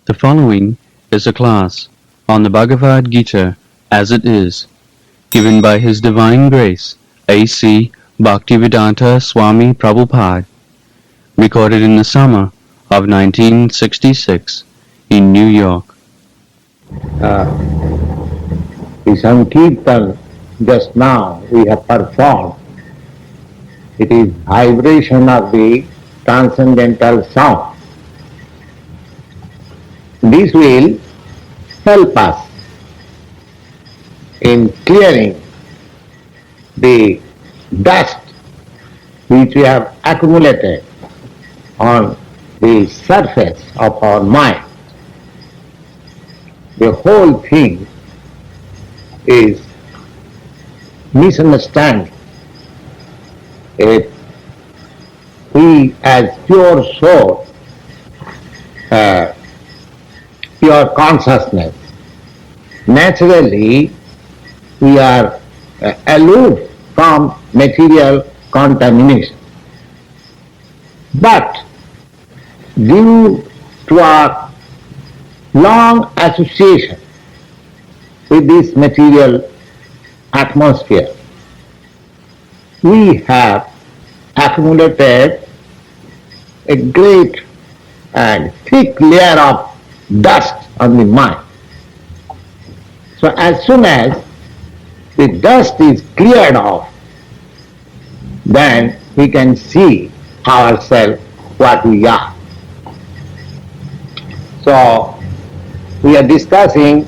The following is a class on the Bhagavad Gita as it is, given by His Divine Grace A.C. Bhaktivedanta Swami Prabhupada, recorded in the summer of 1966 in New York. The Sankirtan just now we have performed, it is vibration of the transcendental sound. This will help us in clearing the dust which we have accumulated on the surface of our mind. The whole thing is misunderstanding. We as pure soul, pure consciousness, naturally we are aloof from material contamination. But due to our long association with this material atmosphere, we have accumulated a great and thick layer of dust on the mind. So as soon as the dust is cleared off, then we can see ourselves what we are. So we are discussing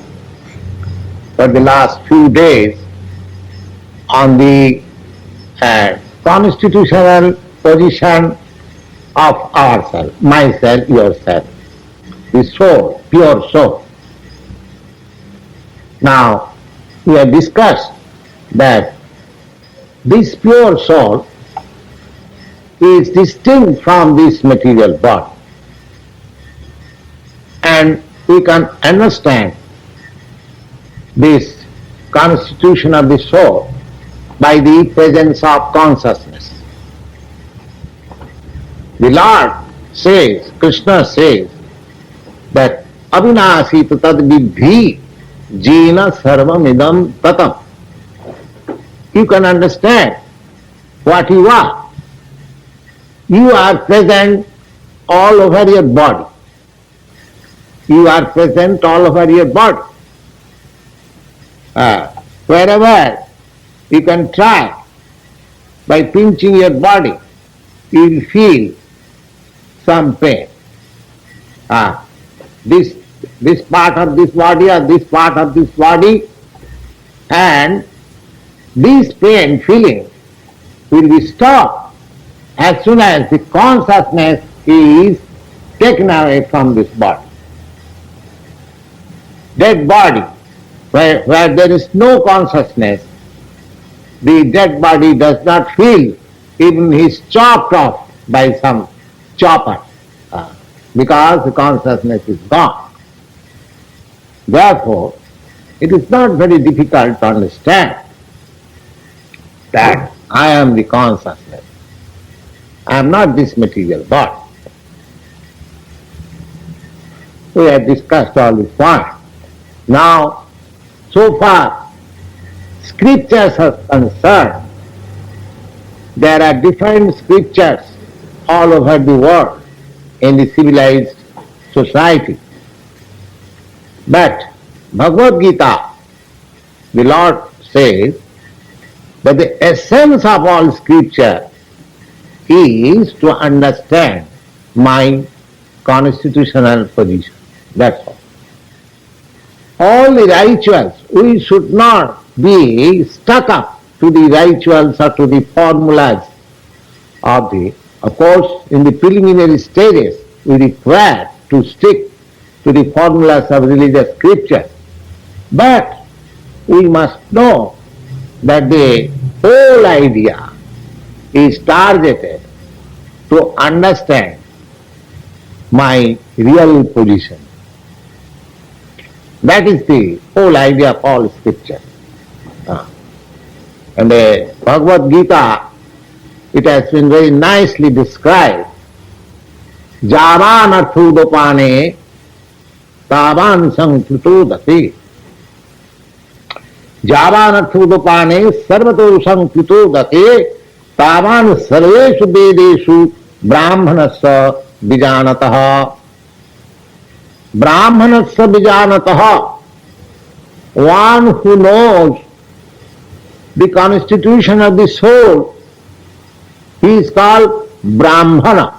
for the last few days on the constitutional position of ourselves, myself, yourself, the soul, pure soul. Now, we have discussed that this pure soul is distinct from this material body, and we can understand this constitution of the soul by the presence of consciousness. The Lord says, Krishna says, that avinashit tad vidhi jena sarvam idam tatam. You can understand what you are. You are present all over your body. You are present all over your body. Wherever you can try, by pinching your body, you will feel some pain. This part of this body or this part of this body, and this pain feeling will be stopped as soon as the consciousness is taken away from this body. Dead body, where there is no consciousness, the dead body does not feel even is chopped off by some chopper, because the consciousness is gone. Therefore, it is not very difficult to understand that I am the consciousness. I am not this material body. We have discussed all this point. Now, so far, scriptures are concerned. There are different scriptures all over the world in the civilized society. But Bhagavad Gita, the Lord says that the essence of all scripture is to understand my constitutional position. That's all. All the rituals, we should not be stuck up to the rituals or to the formulas of the, of course, in the preliminary stages, we require to stick to the formulas of religious scripture. But we must know that the whole idea is targeted to understand my real position. That is the whole idea of all scripture. And the Bhagavad Gita, it has been very nicely described. Javan arthudopane तावान संकृतोदते जावानर्थोदपाने सर्वतो संकृतोदते तावान सर्वेषु वेदेषु ब्राह्मणस्य विजानतः ब्राह्मणस्य विजानतः one who knows the constitution of the soul, he is called Brahmana.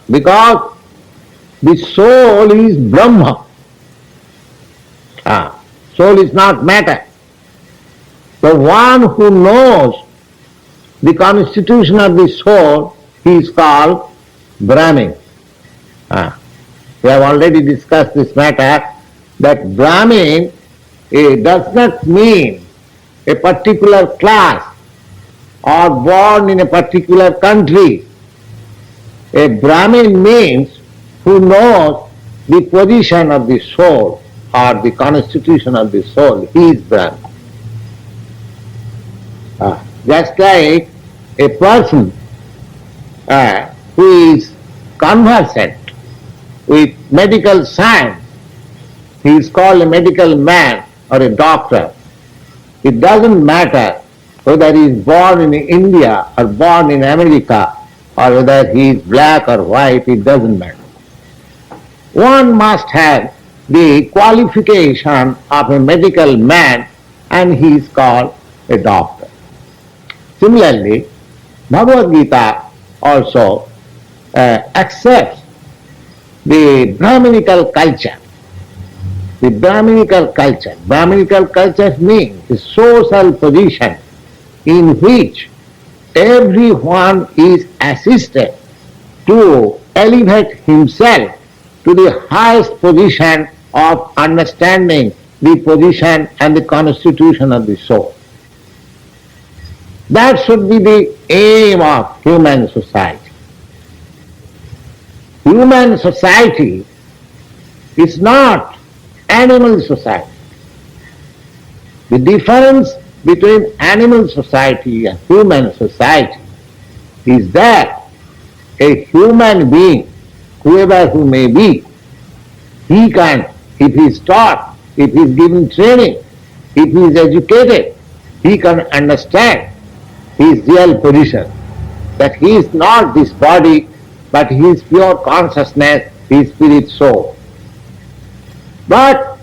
Because the soul is Brahma. Soul is not matter. The one who knows the constitution of the soul, he is called Brahmin. We have already discussed this matter, that Brahmin does not mean a particular class or born in a particular country. A Brahmin means who knows the position of the soul or the constitution of the soul. He is Brahmin. Just like a person who is conversant with medical science, he is called a medical man or a doctor. It doesn't matter whether he is born in India or born in America or whether he is black or white, it doesn't matter. One must have the qualification of a medical man and he is called a doctor. Similarly, Bhagavad Gita also accepts the Brahminical culture. The Brahminical culture means the social position in which everyone is assisted to elevate himself to the highest position of understanding the position and the constitution of the soul. That should be the aim of human society. Human society is not animal society. The difference between animal society and human society is that a human being, whoever who may be, he can, if he is taught, if he is given training, if he is educated, he can understand his real position, that he is not this body, but he is pure consciousness, he is spirit soul. But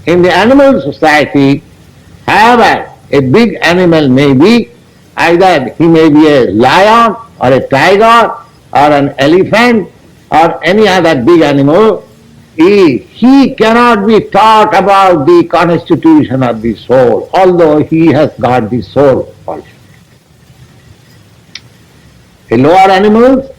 in the animal society, however a big animal may be, either he may be a lion or a tiger or an elephant or any other big animal, he cannot be taught about the constitution of the soul, although he has got the soul also. The lower animals,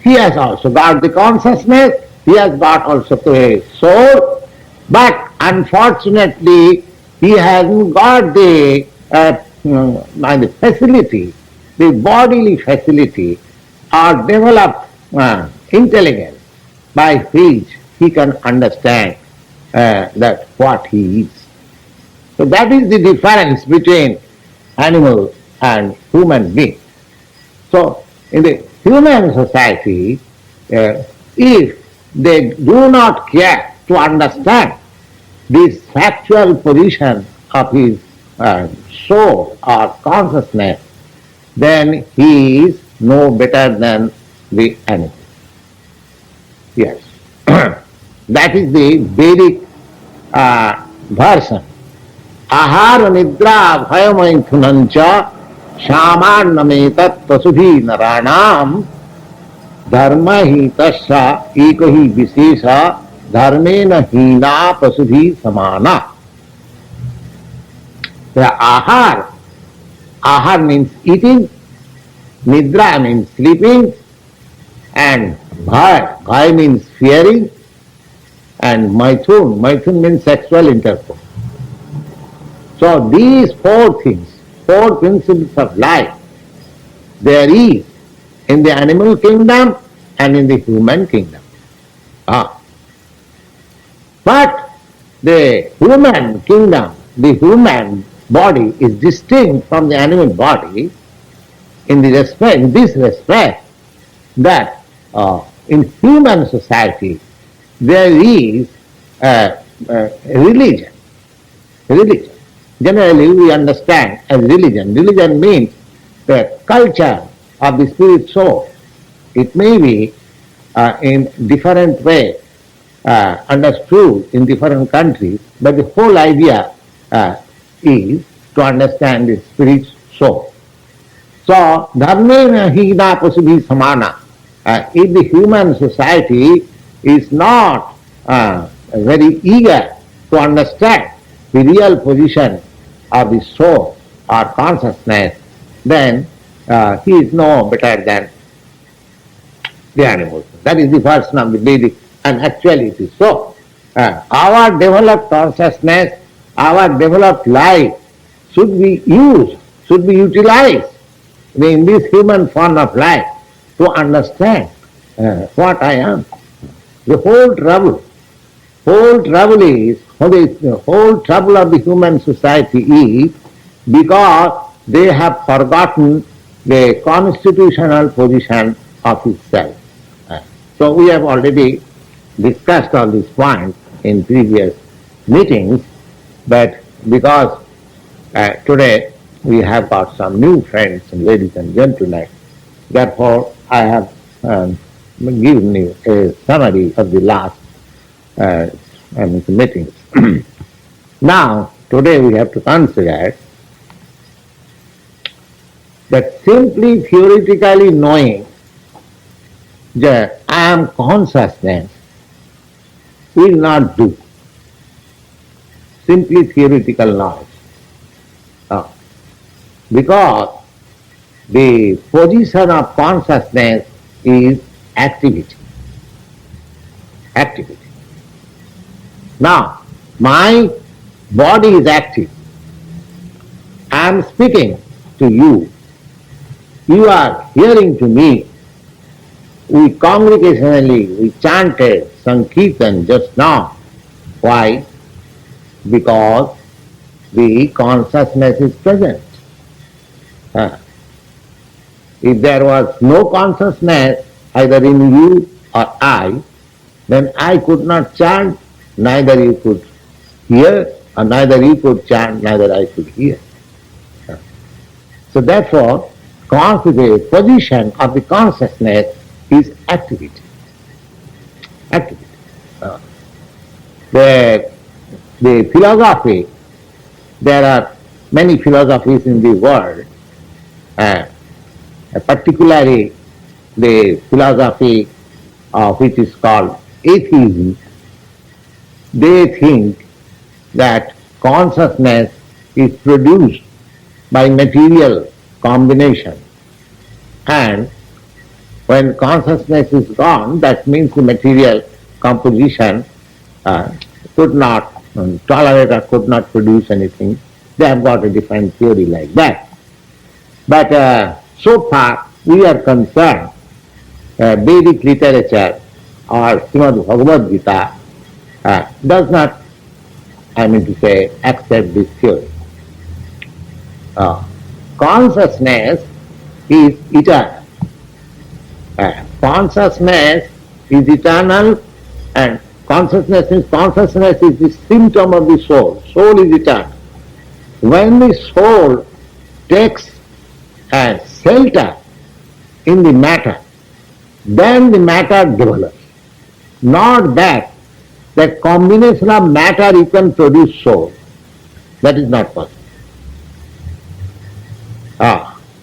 he has also got the consciousness, he has got also a soul, but unfortunately he hasn't got the facility, the bodily facility or developed intelligence by which he can understand that what he is. So that is the difference between animal and human being. So in the human society, if they do not care to understand this factual position of his soul or consciousness, then he is no better than the animal. Yes. That is the Vedic version. Ahara nidra bhayamaithunancha shamarnametat pasubhi naranam dharma hi tasya ekahi visesha dharmena hina pasubhi samana. The ahar means eating, nidra means sleeping, and bhaya means fearing, and maithun means sexual intercourse. So these four things, four principles of life, there is in the animal kingdom and in the human kingdom. But the human kingdom, the human body is distinct from the animal body in this respect, that in human society there is religion. Religion. Generally, we understand as religion. Religion means the culture of the spirit soul. It may be in different way understood in different countries, but the whole idea is to understand the spirit soul. So, dharmena hina pasubhi samana. If the human society is not very eager to understand the real position of the soul or consciousness, then he is no better than the animals. That is the version of the Vedic, and actually it is so. Our developed consciousness, our developed life should be used, should be utilized in this human form of life to understand what I am. The whole trouble is, the whole trouble of the human society is because they have forgotten the constitutional position of itself. So we have already discussed all these points in previous meetings, but because today we have got some new friends, ladies and gentlemen, therefore I have given you a summary of the last meetings. Now, today we have to consider that simply theoretically knowing that I am consciousness will not do. Simply theoretical knowledge. Because the position of consciousness is activity. Activity. Now, my body is active. I am speaking to you. You are hearing to me. We congregationally, we chanted Sankirtan just now. Why? Because the consciousness is present. If there was no consciousness either in you or I, then I could not chant, neither you could hear, or neither you could chant, neither I could hear. So therefore, the position of the consciousness is activity. Activity. The philosophy, there are many philosophies in the world, particularly the philosophy which is called atheism. They think that consciousness is produced by material combination, and when consciousness is gone, that means the material composition could not tolerate or could not produce anything. They have got a different theory like that. But so far we are concerned, Vedic literature or Srimad Bhagavad Gita does not, accept this theory. Consciousness is eternal. Consciousness is eternal, and consciousness is the symptom of the soul. Soul is eternal. When the soul takes shelter in the matter, then the matter develops. Not that combination of matter you can produce soul. That is not possible.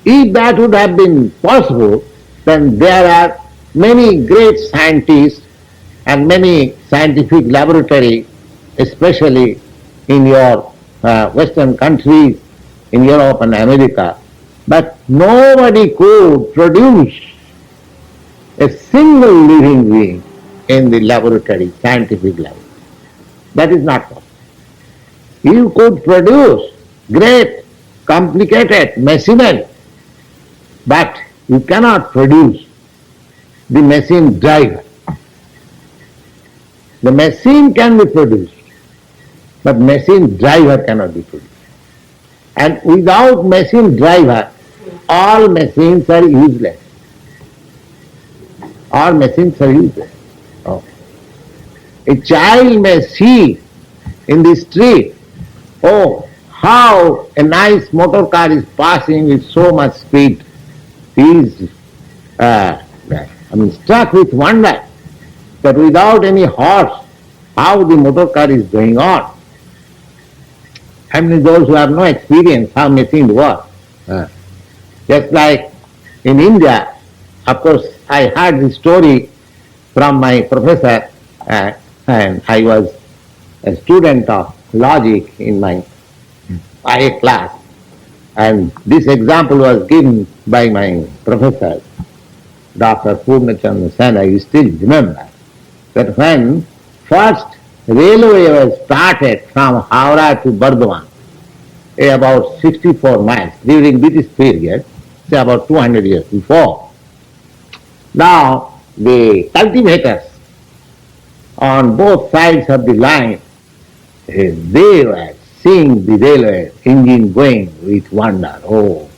If that would have been possible, then there are many great scientists and many scientific laboratories, especially in your Western countries, in Europe and America, but nobody could produce a single living being in the laboratory, scientific laboratory. That is not possible. You could produce great, complicated machinery, but you cannot produce the machine driver. The machine can be produced, but machine driver cannot be produced. And without machine driver, all machines are useless. All machines are useless. a child may see in the street, oh, how a nice motor car is passing with so much speed. He is struck with wonder that without any horse, how the motor car is going on. I mean, those who have no experience how machines work. Just like in India, of course, I heard the story from my professor, and I was a student of logic in my IA class. And this example was given by my professor, Dr. Purnachandra Sen. I still remember that when first railway was started from Howrah to Burdwan, about 64 miles during British period, say about 200 years before. Now the cultivators on both sides of the line, they were seeing the railway engine going with wonder. Oh,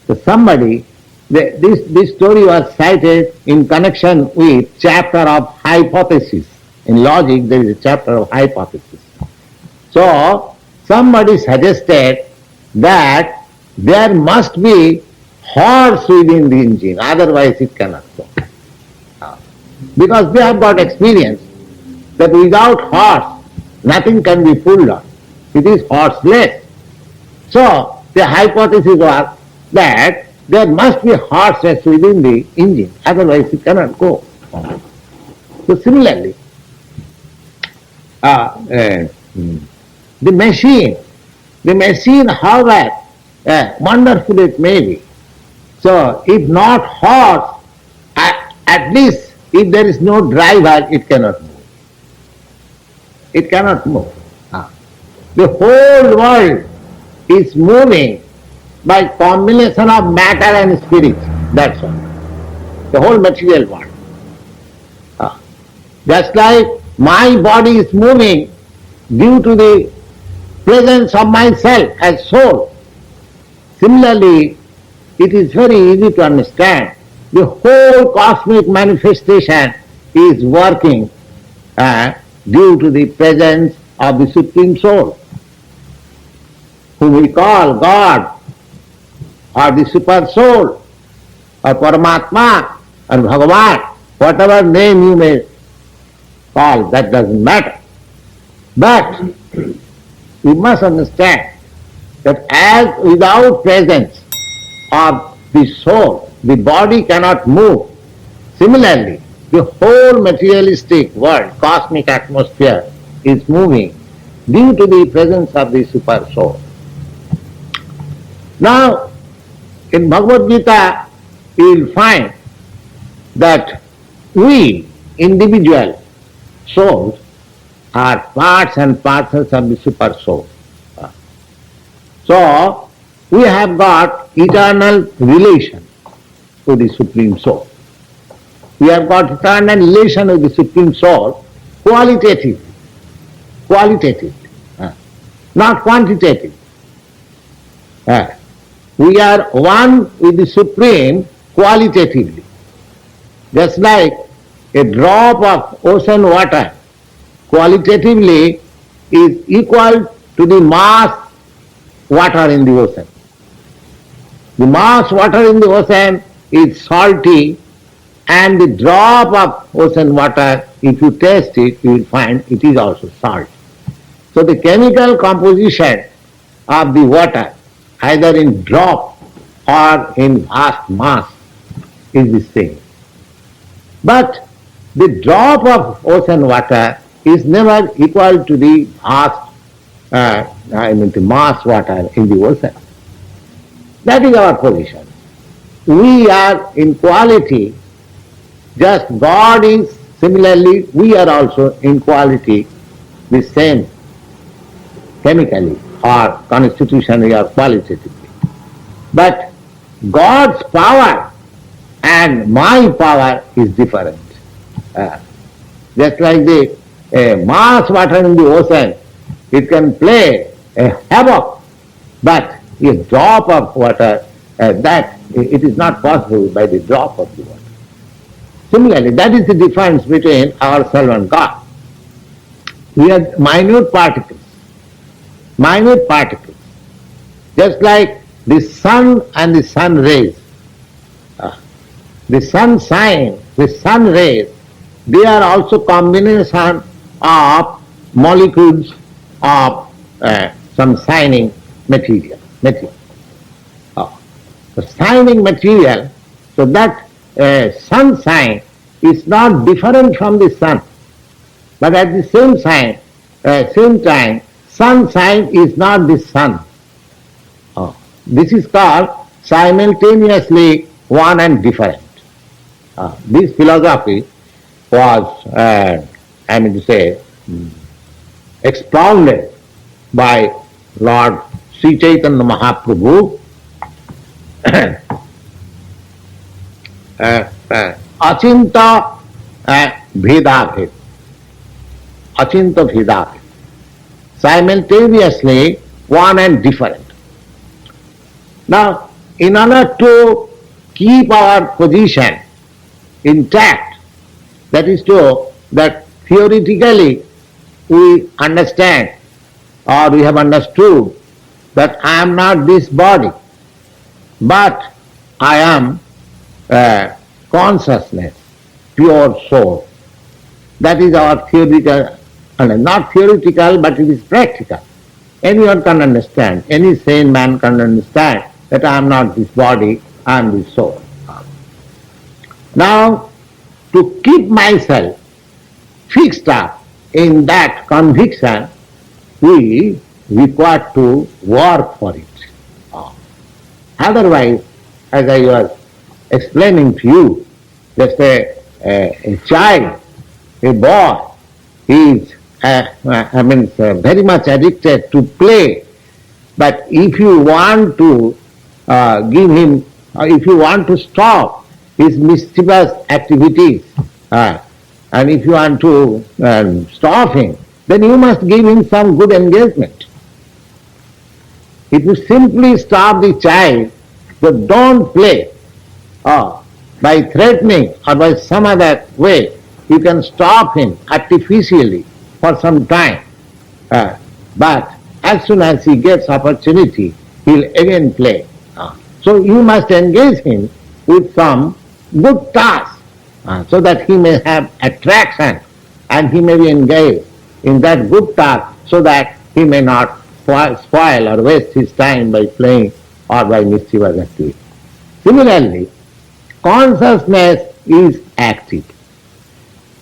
so somebody, this story was cited in connection with chapter of hypothesis. In logic, there is a chapter of hypothesis. So somebody suggested that there must be horse within the engine, otherwise it cannot go. Because they have got experience that without horse, nothing can be pulled on. It is horseless. So the hypothesis was that there must be horses within the engine, otherwise it cannot go. So similarly, the machine, however wonderful it may be, so if not horse, at least if there is no driver, it cannot move. It cannot move. The whole world is moving by combination of matter and spirit. That's all. The whole material world. Just like my body is moving due to the presence of myself as soul. Similarly, it is very easy to understand. The whole cosmic manifestation is working due to the presence of the Supreme Soul, whom we call God, or the Super Soul, or Paramatma, or Bhagavan, whatever name you may call, that doesn't matter. But we must understand that as without presence of the soul, the body cannot move. Similarly, the whole materialistic world, cosmic atmosphere, is moving due to the presence of the Super Soul. Now, in Bhagavad Gita, you will find that we, individual souls, are parts and parcels of the Super Soul. So, we have got eternal relation to the Supreme Soul. We have got eternal relation with the Supreme Soul qualitatively, not quantitative. We are one with the Supreme qualitatively. Just like a drop of ocean water qualitatively is equal to the mass water in the ocean. The mass water in the ocean is salty, and the drop of ocean water, if you taste it, you will find it is also salt. So the chemical composition of the water, either in drop or in vast mass, is the same. But the drop of ocean water is never equal to the vast, the mass water in the ocean. That is our position. We are in quality, just God is similarly, we are also in quality the same chemically or constitutionally or qualitatively. But God's power and my power is different. Just like the mass water in the ocean, it can play a havoc, but a drop of water, that it is not possible by the drop of the water. Similarly, that is the difference between ourselves and God. we are minute particles. Minute particles. Just like the sun and the sun rays. The sun sign, the sun rays, they are also combination of molecules of some shining material. The shining material, so that sun sign is not different from the sun, but at the same time, sun sign is not the sun. This is called simultaneously one and different. This philosophy was, expounded by Lord Sri Chaitanya Mahaprabhu, Achinta Bhedabhed. Achinta Bhedabhed. Simultaneously one and different. Now, in order to keep our position intact, that is that theoretically we understand or we have understood that I am not this body, but I am consciousness, pure soul. That is our theoretical, not theoretical, but it is practical. Anyone can understand, any sane man can understand that I am not this body, I am this soul. Now, to keep myself fixed up in that conviction, we require to work for it. Otherwise, as I was explaining to you, just a child, a boy, is very much addicted to play. But if you want to give him, if you want to stop his mischievous activities, and if you want to stop him, then you must give him some good engagement. If you simply stop the child, but don't play, by threatening or by some other way, you can stop him artificially for some time. But as soon as he gets opportunity, he'll again play. So you must engage him with some good task, so that he may have attraction and he may be engaged in that good task, so that he may not spoil or waste his time by playing or by mischievous activity. Similarly, consciousness is active.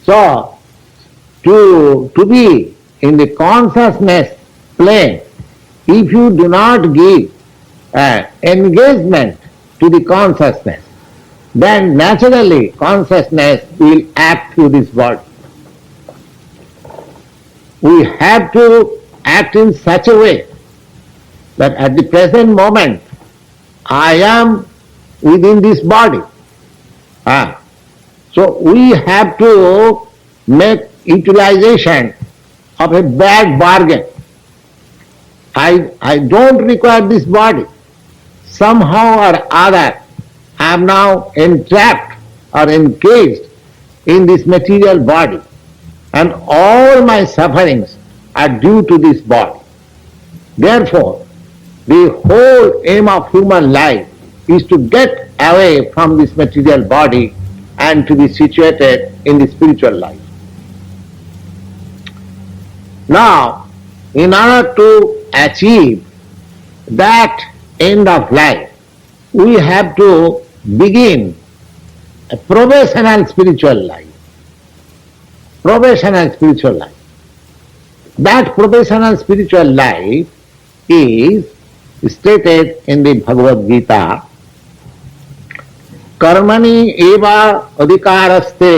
So, to be in the consciousness plane, if you do not give engagement to the consciousness, then naturally consciousness will act through this body. We have to act in such a way that at the present moment I am within this body. So we have to make utilization of a bad bargain. I don't require this body. Somehow or other I am now entrapped or encaged in this material body, and all my sufferings are due to this body. Therefore, the whole aim of human life is to get away from this material body and to be situated in the spiritual life. Now, in order to achieve that end of life, we have to begin a probational spiritual life. Probational spiritual life. That probational spiritual life is stated in the Bhagavad Gita, कर्मणि एवा अधिकारस्ते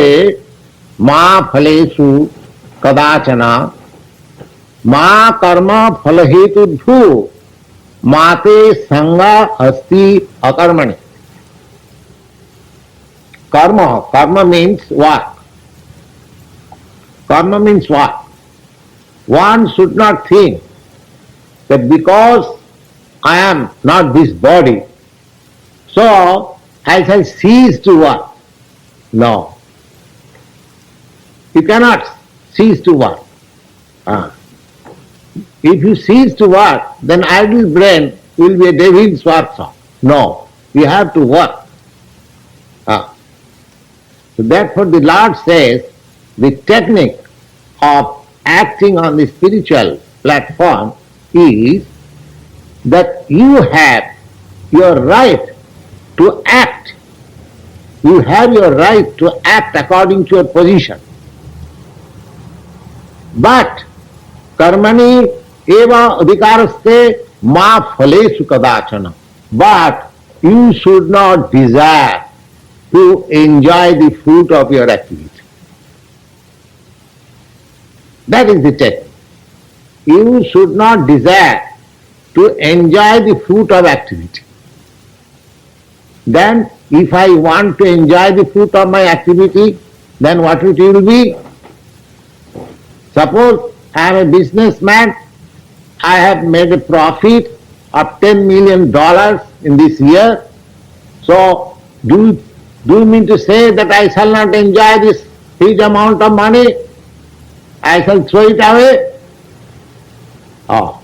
मा फलेषु कदाचन मा कर्म फल हेतुभ्यो माते संग अस्ति अकर्मणि. Karma means what? Karma means what? One should not think that because I am not this body, so I shall cease to work. No. You cannot cease to work. If you cease to work, then idle brain will be a devil's workshop. No, you have to work. So therefore the Lord says the technique of acting on the spiritual platform is that you have your right to act. You have your right to act according to your position. But karmani eva adhikaraste ma phaleshu kadachana. But you should not desire to enjoy the fruit of your activity. That is the technique. You should not desire to enjoy the fruit of activity. Then if I want to enjoy the fruit of my activity, then what it will be? Suppose I am a businessman, I have made a profit of $10 million in this year. So do you mean to say that I shall not enjoy this huge amount of money? I shall throw it away? Oh,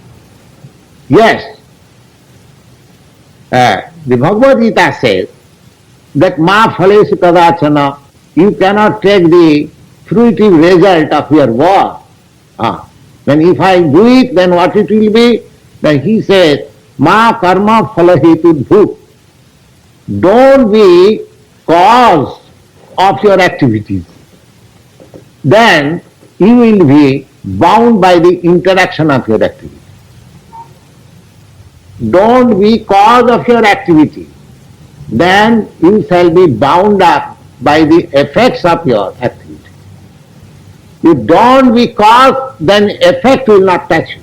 yes. The Bhagavad Gita says that ma phaleshu kadachana, you cannot take the fruitive result of your work. Then if I do it, then what it will be? Then he says, ma karma phalahetu bhut. Don't be cause of your activities. Then you will be bound by the interaction of your activity. Don't be cause of your activity. Then you shall be bound up by the effects of your activity. You don't be cause, then effect will not touch you.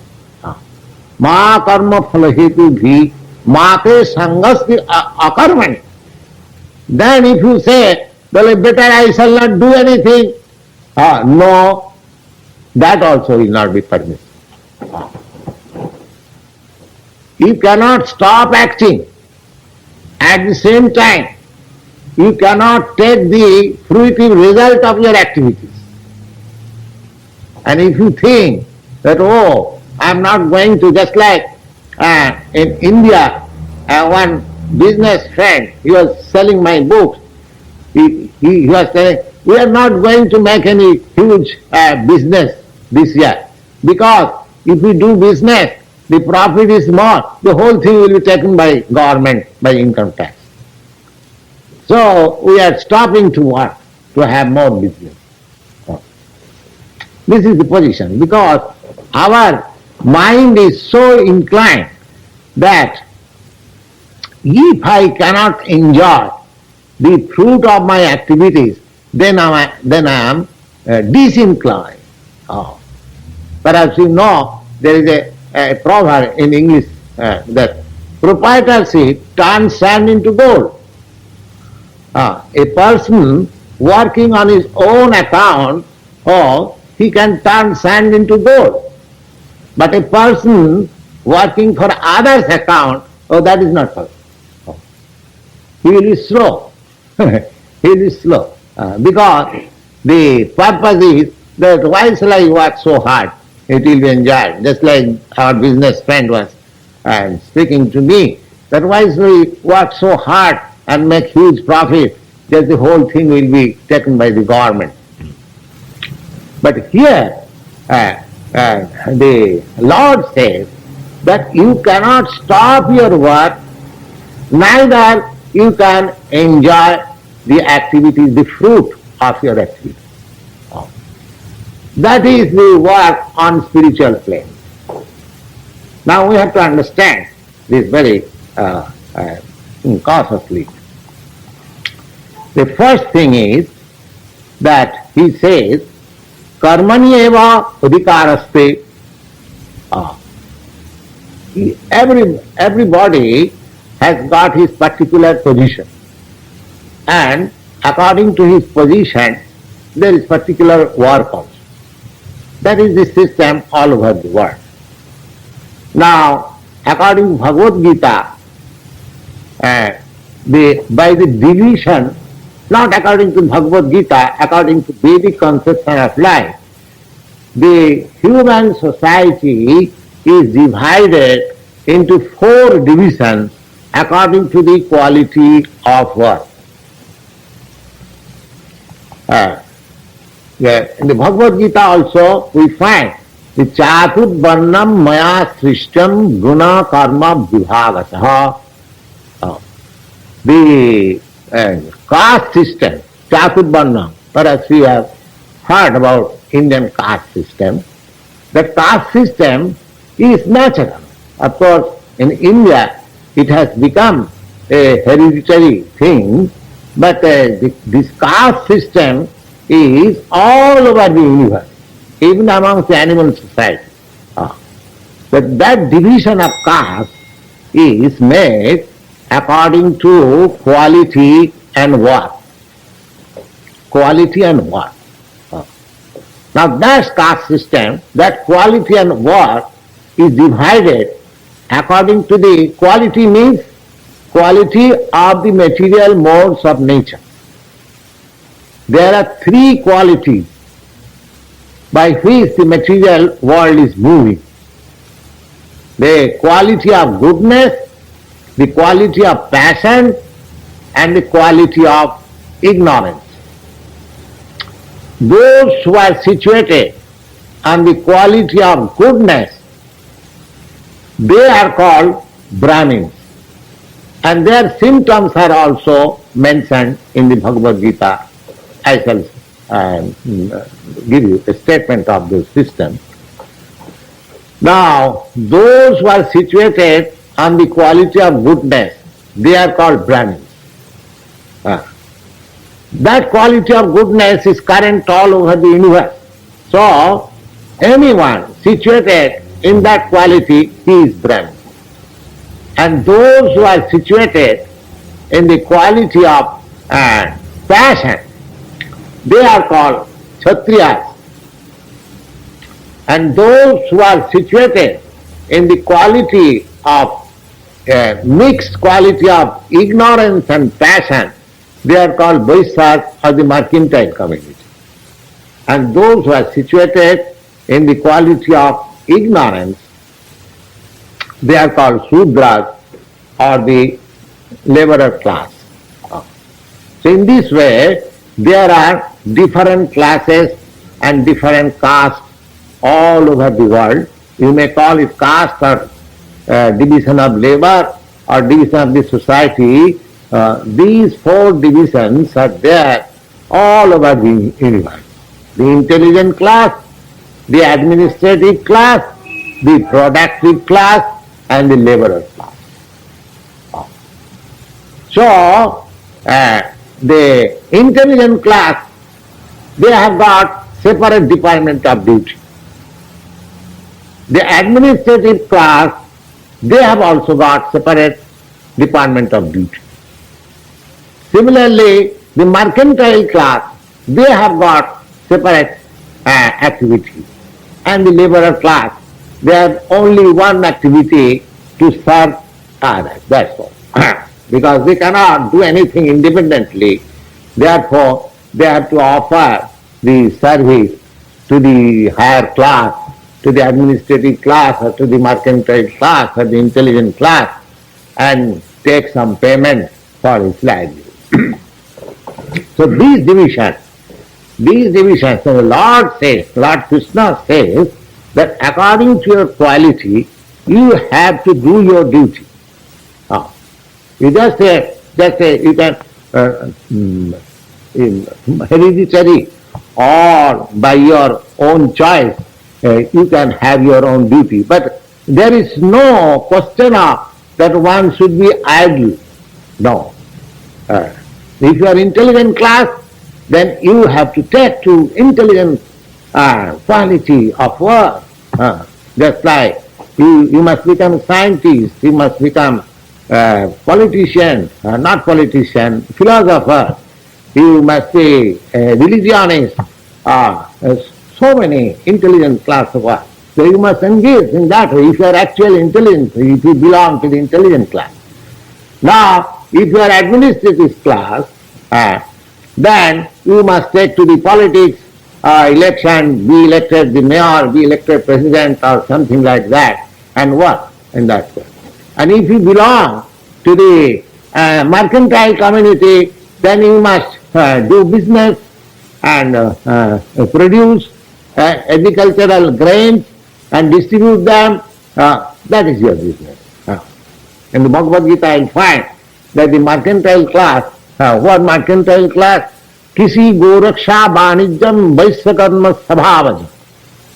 Ma karma phalahetu bhi mate sangasthi akarmani. Then if you say, well, better I shall not do anything, no, that also will not be permissible. You cannot stop acting. At the same time, you cannot take the fruitive result of your activities. And if you think that, oh, I am not going to, just like in India, one business friend, he was selling my books. He was saying, we are not going to make any huge business this year, because if we do business, the profit is more, the whole thing will be taken by government, by income tax. So we are stopping to work to have more business. This is the position, because our mind is so inclined that if I cannot enjoy the fruit of my activities, then I am disinclined. Perhaps you know there is a proverb in English that proprietorship turns sand into gold. A person working on his own account, he can turn sand into gold. But a person working for others' account, that is not possible. He will be slow. He will be slow. Because the purpose is that why shall I work so hard? It will be enjoyed. Just like our business friend was speaking to me, that why shall we work so hard and make huge profit? Just the whole thing will be taken by the government. But here, the Lord says that you cannot stop your work, neither you can enjoy the activities, the fruit of your activity. That is the work on spiritual plane. Now we have to understand this very cautiously. The first thing is that he says, karmani eva adhikaraste. Everybody has got his particular position, and according to his position there is particular work also. That is the system all over the world. Now, according to Bhagavad Gita, by the division, not according to Bhagavad Gita, according to Vedic conception of life, the human society is divided into 4 divisions according to the quality of work. In the Bhagavad Gita also we find the Chatur Varnam Maya Srishtam Guna Karma Vibhagasaha. The caste system, Chatur Varnam, perhaps we have heard about Indian caste system. The caste system is natural. Of course, in India it has become a hereditary thing, but this caste system is all over the universe, even amongst the animal society. But that division of caste is made according to quality and worth. Quality and worth. Now that caste system, that quality and worth is divided according to the quality means quality of the material modes of nature. There are 3 qualities by which the material world is moving. The quality of goodness, the quality of passion, and the quality of ignorance. Those who are situated on the quality of goodness, they are called Brahmins. And their symptoms are also mentioned in the Bhagavad Gita. I shall give you a statement of this system. Now, those who are situated on the quality of goodness, they are called Brahmins. That quality of goodness is current all over the universe. So, anyone situated in that quality, he is Brahmin. And those who are situated in the quality of passion, they are called Kshatriyas. And those who are situated in the quality of mixed quality of ignorance and passion, they are called Vaishyas or the mercantile community. And those who are situated in the quality of ignorance, they are called Sudras or the laborer class. So in this way, there are different classes and different castes all over the world. You may call it caste or division of labor or division of the society. These 4 divisions are there all over the universe. The intelligent class, the administrative class, the productive class, and the laborer class. So, the intelligent class, they have got separate department of duty. The administrative class, they have also got separate department of duty. Similarly, the mercantile class, they have got separate activity. And the laborer class, they have only one activity to serve others, that's all. Because they cannot do anything independently, therefore they have to offer the service to the higher class, to the administrative class or to the mercantile class or the intelligent class, and take some payment for its livelihood. So these divisions, so the Lord says, Lord Krishna says that according to your quality, you have to do your duty. You just say you can hereditary or by your own choice, you can have your own duty. But there is no question of that one should be idle. No. If you are intelligent class, then you have to take to intelligent quality of work. Just like you must become a scientist, you must become politician, not politician, philosopher, you must be a religionist, so many intelligent class of work. So you must engage in that way if you are actually intelligent, if you belong to the intelligent class. Now, if you are administrative class, then you must take to the politics election, be elected the mayor, be elected president or something like that, and work in that way. And if you belong to the mercantile community, then you must do business and produce agricultural grains and distribute them. That is your business. In the Bhagavad Gita, you'll find that the mercantile class, what mercantile class? Kisi goraksha vanijam vaishya karma sabhavaj.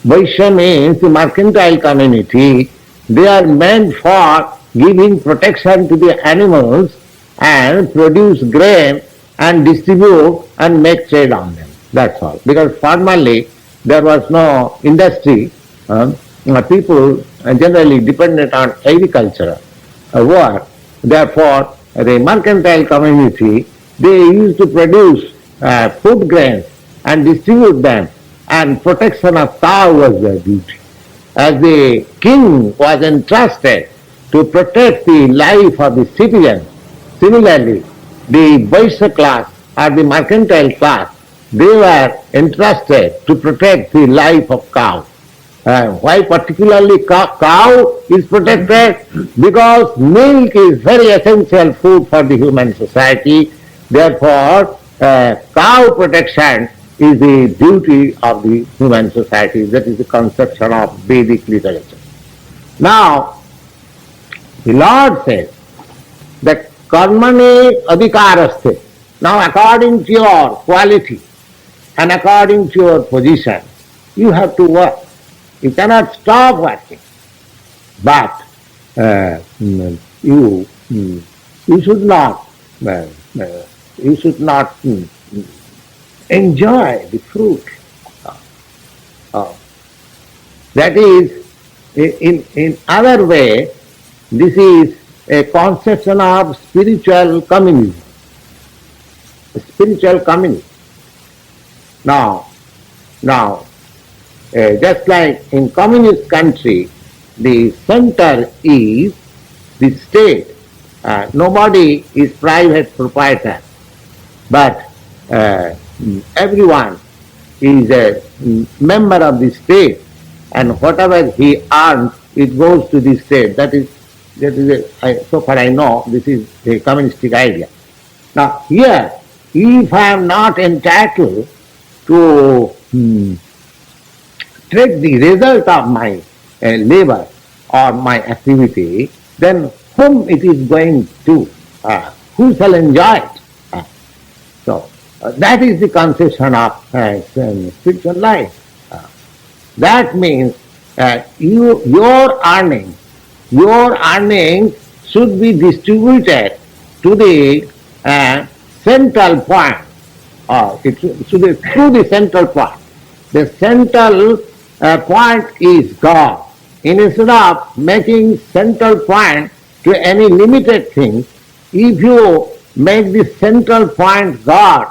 Vaishya means the mercantile community. They are meant for giving protection to the animals and produce grain and distribute and make trade on them. That's all. Because formerly there was no industry. People generally depended on agriculture work. Therefore, the mercantile community, they used to produce food grains and distribute them, and protection of cow was their duty. As the king was entrusted to protect the life of the citizens, similarly, the Vaishya class or the mercantile class, they were entrusted to protect the life of cow. Why particularly cow is protected? Because milk is very essential food for the human society. Therefore, cow protection is the duty of the human society. That is the conception of Vedic literature. Now, the Lord says that karmane adhikaraste. Now, according to your quality and according to your position, you have to work. You cannot stop working, but you should not enjoy the fruit. That is, in other way, this is a conception of spiritual communism. Spiritual communism. Now, just like in communist country, the center is the state. Nobody is private proprietor, but everyone is a member of the state, and whatever he earns, it goes to the state. That is so far I know, this is a communistic idea. Now here, if I am not entitled to take the result of my labor or my activity, then whom it is going to? Who shall enjoy it? So that is the conception of spiritual life. That means your earnings should be distributed to the central point. It should be through the central point. The central point is God. Instead of making central point to any limited thing, if you make the central point God,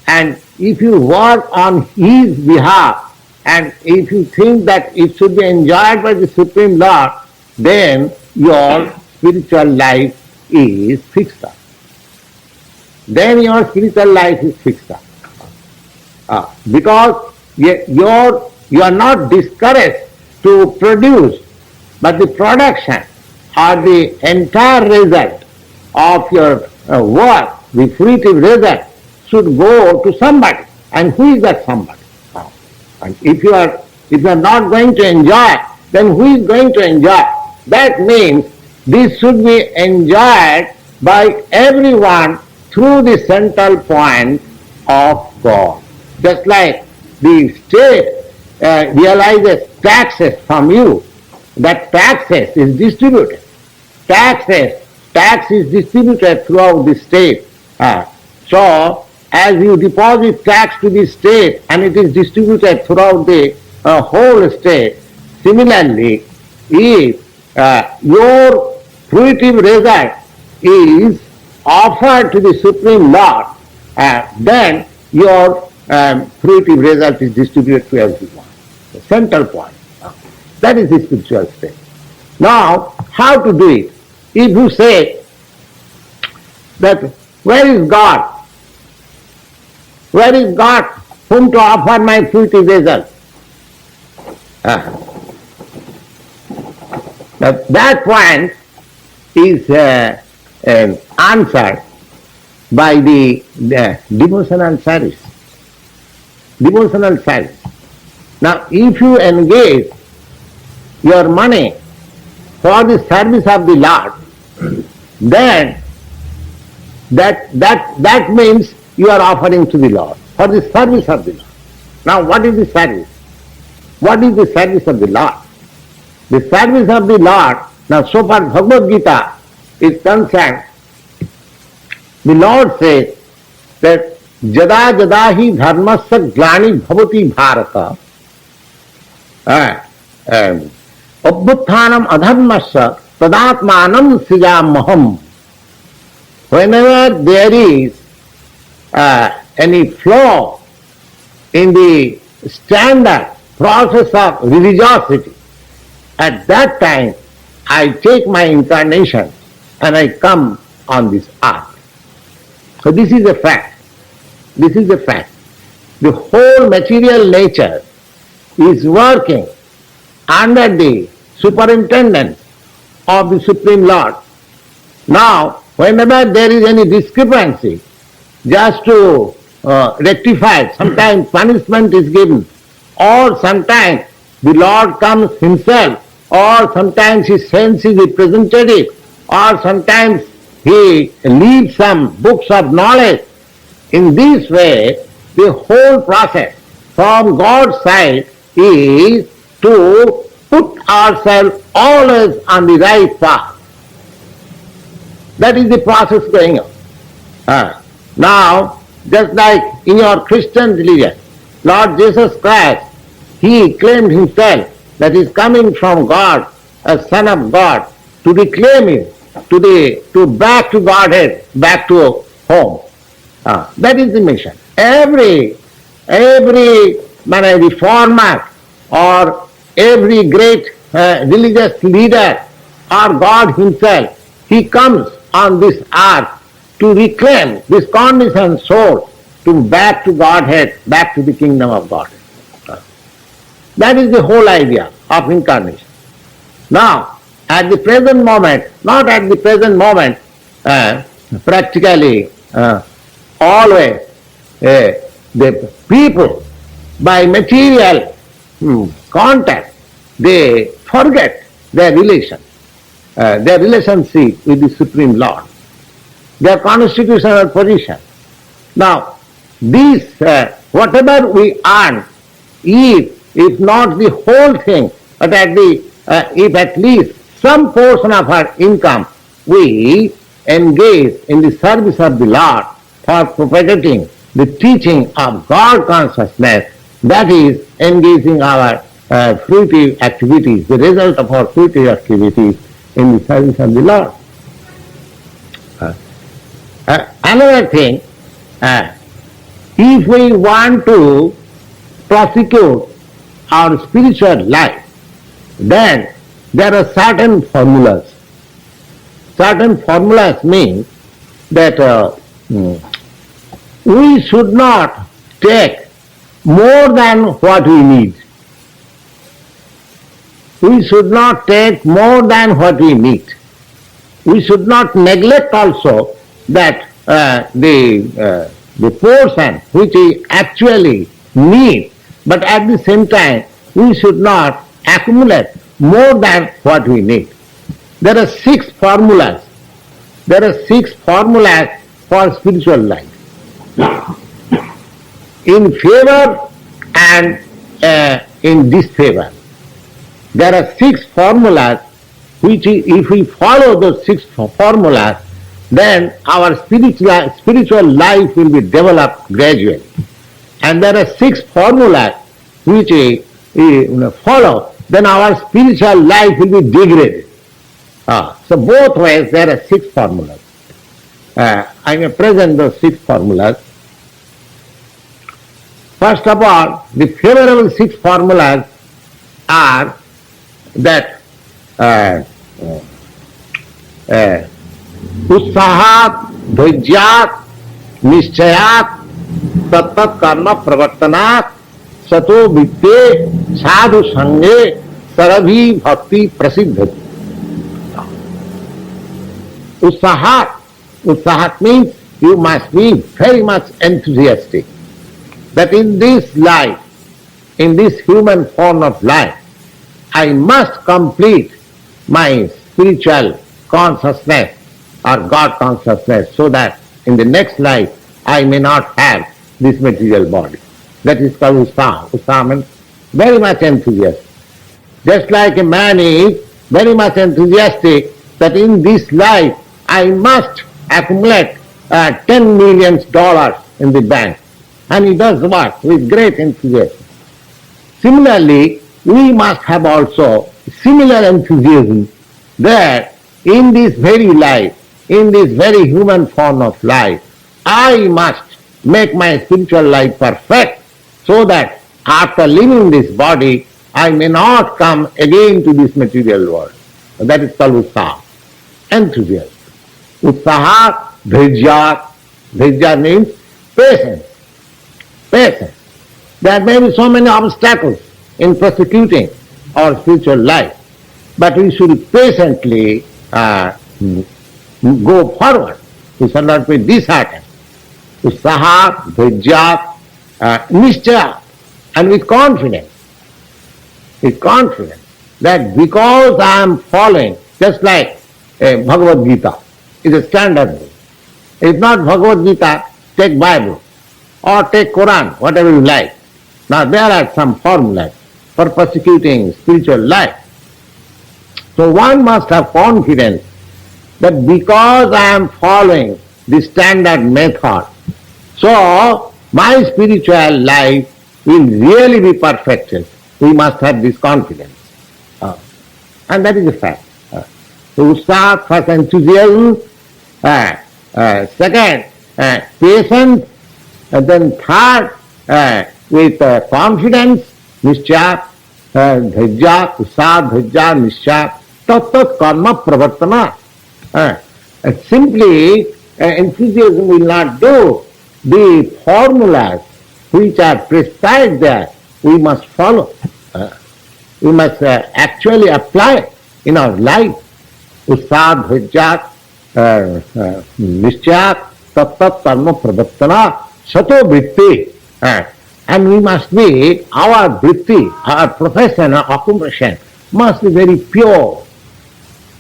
and if you work on His behalf, and if you think that it should be enjoyed by the Supreme Lord, then your spiritual life is fixed up. Then your spiritual life is fixed up. Because you are not discouraged to produce, but the production or the entire result of your work, the fruitive result, should go to somebody. And who is that somebody? And if you are not going to enjoy, then who is going to enjoy? That means this should be enjoyed by everyone through the central point of God. Just like the state realizes taxes from you, that taxes is distributed. Tax is distributed throughout the state. So, as you deposit tax to the state and it is distributed throughout the whole state, similarly, if your fruitive result is offered to the Supreme Lord, then your fruitive result is distributed to everyone. The central point. That is the spiritual state. Now, how to do it? If you say that, where is God? Where is God? whom to offer my fruitive result. That point is answered by the devotional service. Devotional service. Now, if you engage your money for the service of the Lord, then that means you are offering to the Lord for the service of the Lord. Now, what is the service? What is the service of the Lord? The service of the Lord, now so far Bhagavad Gita is concerned, the Lord says that jada jada hi dharmasya glani bhavati bharata abhuthanam adharmasya tadatmanam sijamaham. Whenever there is any flaw in the standard process of religiosity, at that time I take my incarnation and I come on this earth. So this is a fact. This is a fact. The whole material nature is working under the superintendence of the Supreme Lord. Now, whenever there is any discrepancy, just to rectify, sometimes punishment is given, or sometimes the Lord comes himself, or sometimes he sends his representative, or sometimes he leaves some books of knowledge. In this way, the whole process from God's side is to put ourselves always on the right path. That is the process going on. Now, just like in your Christian religion, Lord Jesus Christ, he claimed himself that he is coming from God, a son of God, to reclaim him, to back to Godhead, back to home. That is the mission. Every reformer or every great religious leader or God himself, he comes on this earth to reclaim this conditioned soul to back to Godhead, back to the kingdom of Godhead. That is the whole idea of incarnation. Now, at the present moment, not at the present moment, practically always the people by material contact, they forget their relationship with the Supreme Lord, their constitutional position. Now, this, whatever we earn, if not the whole thing, but if at least some portion of our income we engage in the service of the Lord for propagating the teaching of God consciousness, that is engaging our fruitive activities, the result of our fruitive activities in the service of the Lord. Another thing, if we want to prosecute our spiritual life, then there are certain formulas. Certain formulas mean that we should not take more than what we need. We should not take more than what we need. We should not neglect also that the portion which we actually need, but at the same time we should not accumulate more than what we need. There are 6 formulas. There are 6 formulas for spiritual life. In favor and in disfavor. There are 6 formulas which if we follow those 6 formulas, then our spiritual life will be developed gradually. And there are 6 formulas which we follow, then our spiritual life will be degraded. So both ways there are 6 formulas. I may present those 6 formulas. First of all, the favorable 6 formulas are that उत्साहात, धैर्यात, निश्चयात, तत्त कर्म प्रवर्तनात् सतो वित्ते साधु संगे सरभी भक्ति प्रसिद्ध. Utsahat means you must be very much enthusiastic that in this life, in this human form of life, I must complete my spiritual consciousness or God consciousness so that in the next life I may not have this material body. That is called Utsaha. Utsaha means very much enthusiastic. Just like a man is very much enthusiastic that in this life I must accumulate $10 million in the bank. And he does what? With great enthusiasm. Similarly, we must have also similar enthusiasm that in this very life, in this very human form of life, I must make my spiritual life perfect so that after leaving this body, I may not come again to this material world. That is called Utsaha, enthusiasm. Utsaha, dhrijya. Dhrijya means patience. Patience. There may be so many obstacles in prosecuting our spiritual life, but we should patiently go forward. We shall not be disheartened. Utsaha, dhrijya, nishchaya, and with confidence that because I am following, just like Bhagavad Gita is a standard book. If not Bhagavad Gita, take Bible or take Quran, whatever you like. Now there are some formulas for persecuting spiritual life. So one must have confidence that because I am following the standard method, so my spiritual life will really be perfected. We must have this confidence. And that is a fact. So start first enthusiasm, second patience, and then third with confidence, nishcha, dhajya, usad, dhajya, nishcha, tat karma pravartana. Simply enthusiasm will not do. The formulas which are prescribed there, we must follow. We must actually apply in our life. Usad, dhajya, nishcha, tat karma pravartana, sato vritti. And we must be, our vritti, our profession, our occupation must be very pure.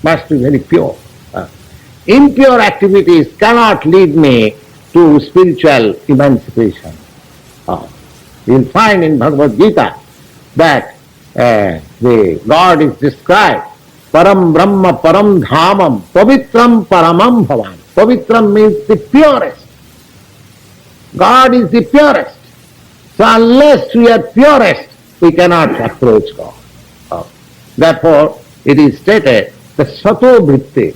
Must be very pure. Impure activities cannot lead me to spiritual emancipation. You will find in Bhagavad Gita that the God is described, Param Brahma Param Dhamam Pavitram Paramam Bhavan. Pavitram means the purest. God is the purest. So unless we are purest, we cannot approach God. Therefore, it is stated that sato vritti,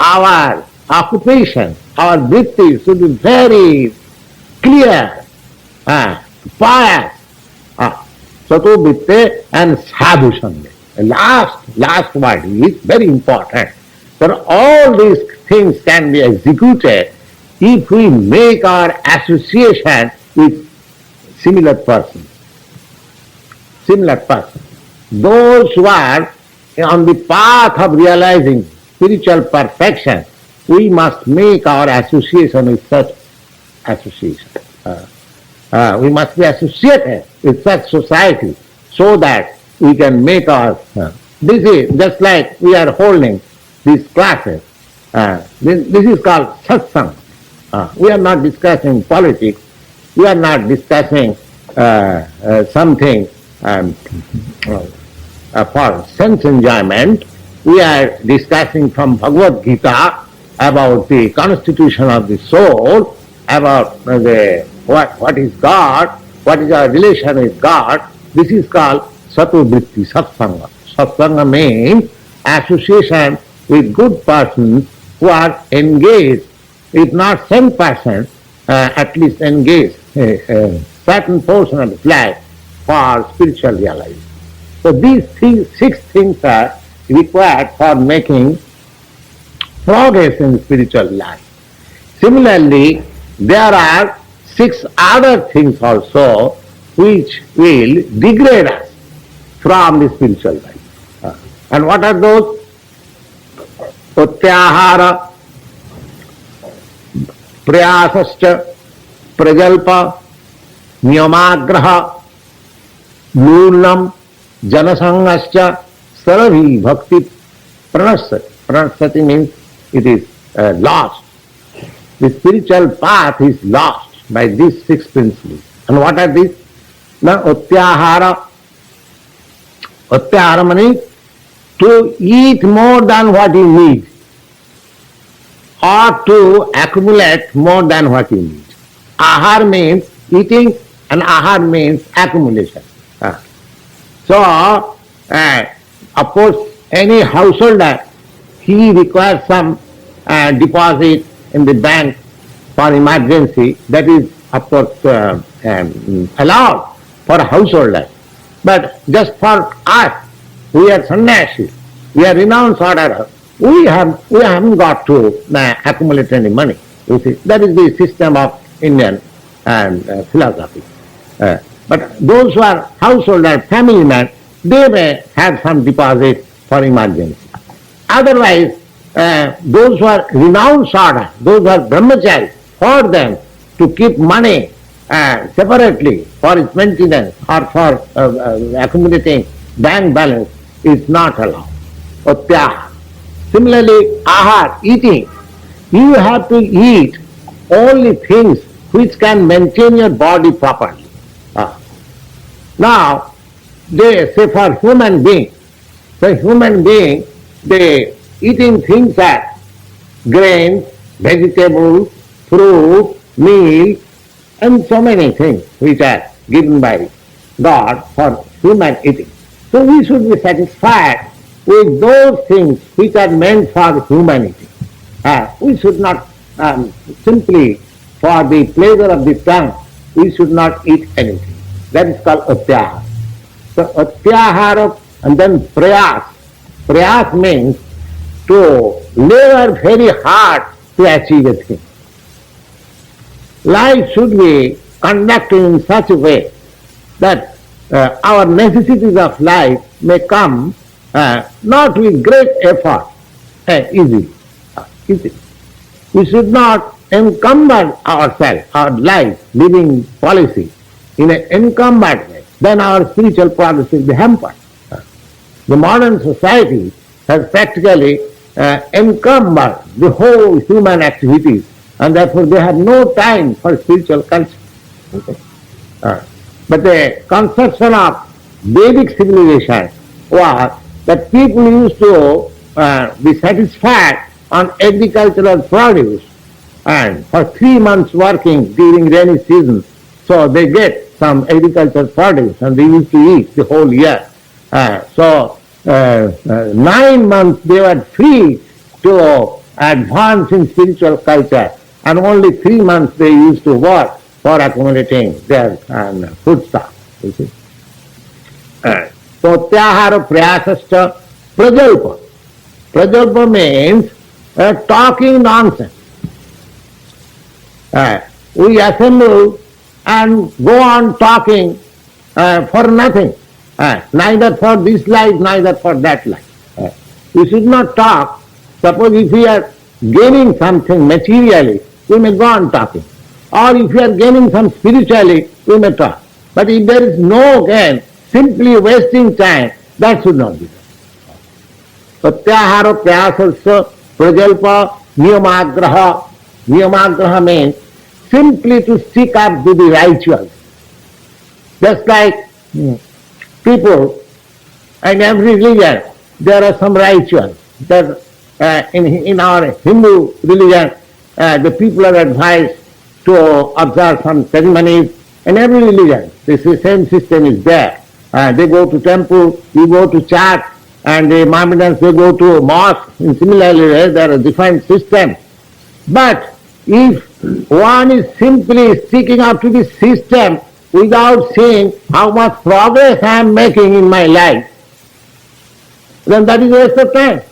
our occupation, our vritti should be very clear, pious. Sato vritti and sadhu sangha. Last word is very important. So all these things can be executed if we make our association with similar persons. Those who are on the path of realizing spiritual perfection, we must make our association with such association. We must be associated with such society so that we can make our... this is just like we are holding these classes. This is called satsang. We are not discussing politics. We are not discussing something for sense enjoyment. We are discussing from Bhagavad Gita about the constitution of the soul, about what is God, what is our relation with God. This is called sato vritti, satsanga. Satsanga means association with good persons who are engaged, if not 10%, at least engaged a certain portion of his life for spiritual realization. So these six things are required for making progress in spiritual life. Similarly, there are 6 other things also which will degrade us from the spiritual life. And what are those? Pratyahara, prayasascha, prajalpa, niyamagraha, lurnam, janasangascha, sarabhi bhakti pranasati. Pranasati means it is lost. The spiritual path is lost by these 6 principles. And what are these? Now, Utyahara. Utyahara means to eat more than what you need, or to accumulate more than what you need. Ahar means eating and ahar means accumulation. So, of course, any householder, he requires some deposit in the bank for emergency. That is, of course, allowed for a householder. But just for us, we are sannyasis, we are renounced order, we haven't got to accumulate any money. You see, that is the system of Indian philosophy. But those who are householder, family men, they may have some deposit for emergency. Otherwise, those who are renounced order, those who are brahmacharis, for them to keep money separately for its maintenance or for accumulating bank balance is not allowed. Utyahara. Similarly, ahar, eating. You have to eat only things which can maintain your body properly. Now, they say for human being, they eating things like grains, vegetables, fruit, meat, and so many things which are given by God for human eating. So we should be satisfied with those things which are meant for human eating. We should not simply for the pleasure of the tongue, we should not eat anything. That is called utyahara. So utyahara and then prayas. Prayas means to labor very hard to achieve a thing. Life should be conducted in such a way that our necessities of life may come not with great effort, easily. We should not encumber ourselves, our life, living policy in an encumbered way. Then our spiritual progress will be hampered. The modern society has practically encumbered the whole human activities, and therefore they have no time for spiritual culture. Okay? But the conception of Vedic civilization was that people used to be satisfied on agricultural produce, and for 3 months working during rainy season, so they get some agricultural produce and they used to eat the whole year. 9 months they were free to advance in spiritual culture, and only 3 months they used to work for accumulating their foodstuff. You see. So, tyahara prayasascha prajalpa. Prajalpa means talking nonsense. We assemble and go on talking for nothing, neither for this life, neither for that life. We should not talk. Suppose if we are gaining something materially, we may go on talking. Or if we are gaining some spiritually, we may talk. But if there is no gain, simply wasting time, that should not be done. Pratyahara prayasasya prajalpa niyamagraha. Niyamagraha means simply to stick up to the rituals. Just like people in every religion, there are some rituals. In our Hindu religion, the people are advised to observe some ceremonies. In every religion, the same system is there. They go to temple, we go to church, and the Mohammedans, they go to mosque. And similarly, there are different systems. But if one is simply sticking up to the system without seeing how much progress I am making in my life, then that is a waste of time.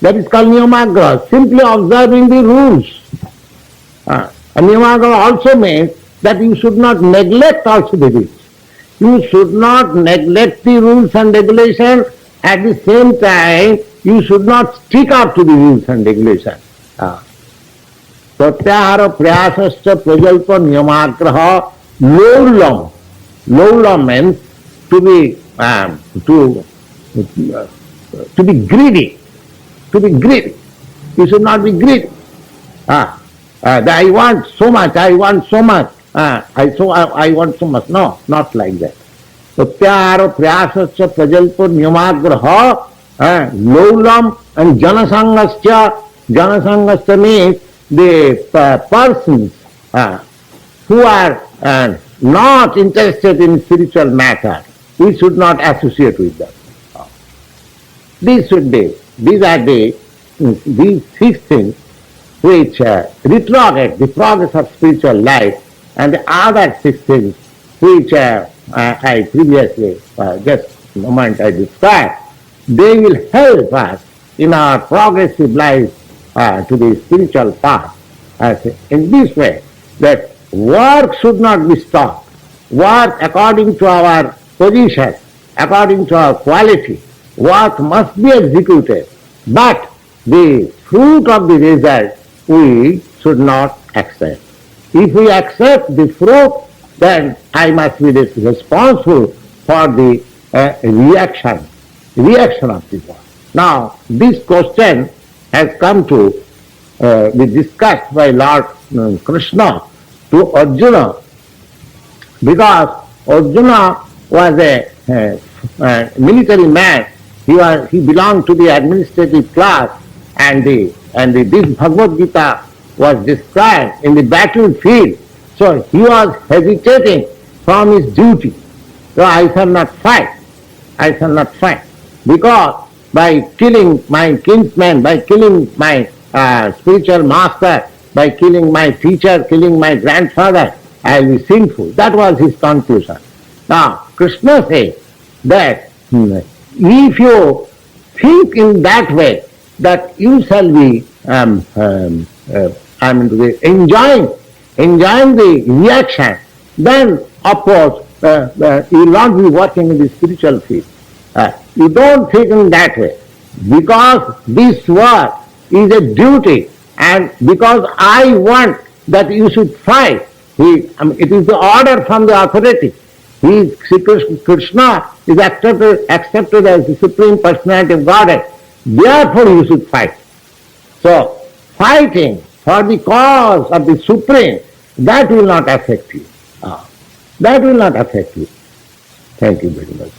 That is called niyamagraha, simply observing the rules. And Niyamagra also means that you should not neglect also the rules. You should not neglect the rules and regulations. At the same time, you should not stick up to the rules and regulations. Pratyahara prayasascha prajalpa niyamagraha lowlam. Lowlam means to be greedy. To be greedy. You should not be greedy. I want so much, I want so much. I want so much. No, not like that. Pratyahara prayasascha prajalpa niyamagraha lowlam and janasangascha. Janasangascha means the persons who are not interested in spiritual matter. We should not associate with them. These are these 6 things which retrograde the progress of spiritual life, and the other 6 things which I previously, just a moment I described, they will help us in our progressive life to the spiritual path. In this way, that work should not be stopped. Work according to our position, according to our quality, work must be executed. But the fruit of the result we should not accept. If we accept the fruit, then I must be responsible for the reaction of the world. Now, this question has come to be discussed by Lord Krishna to Arjuna, because Arjuna was a military man. He belonged to the administrative class, and this Bhagavad Gita was described in the battlefield. So he was hesitating from his duty. So I shall not fight. I shall not fight. Because by killing my kinsman, by killing my spiritual master, by killing my teacher, killing my grandfather, I will be sinful. That was his conclusion. Now, Krishna says that if you think in that way, that you shall be enjoying the reaction, then of course you will not be working in the spiritual field. You don't think in that way, because this work is a duty, and because I want that you should fight. It is the order from the authority. Krishna is accepted as the Supreme Personality of Godhead. Therefore you should fight. So, fighting for the cause of the Supreme, that will not affect you. That will not affect you. Thank you very much.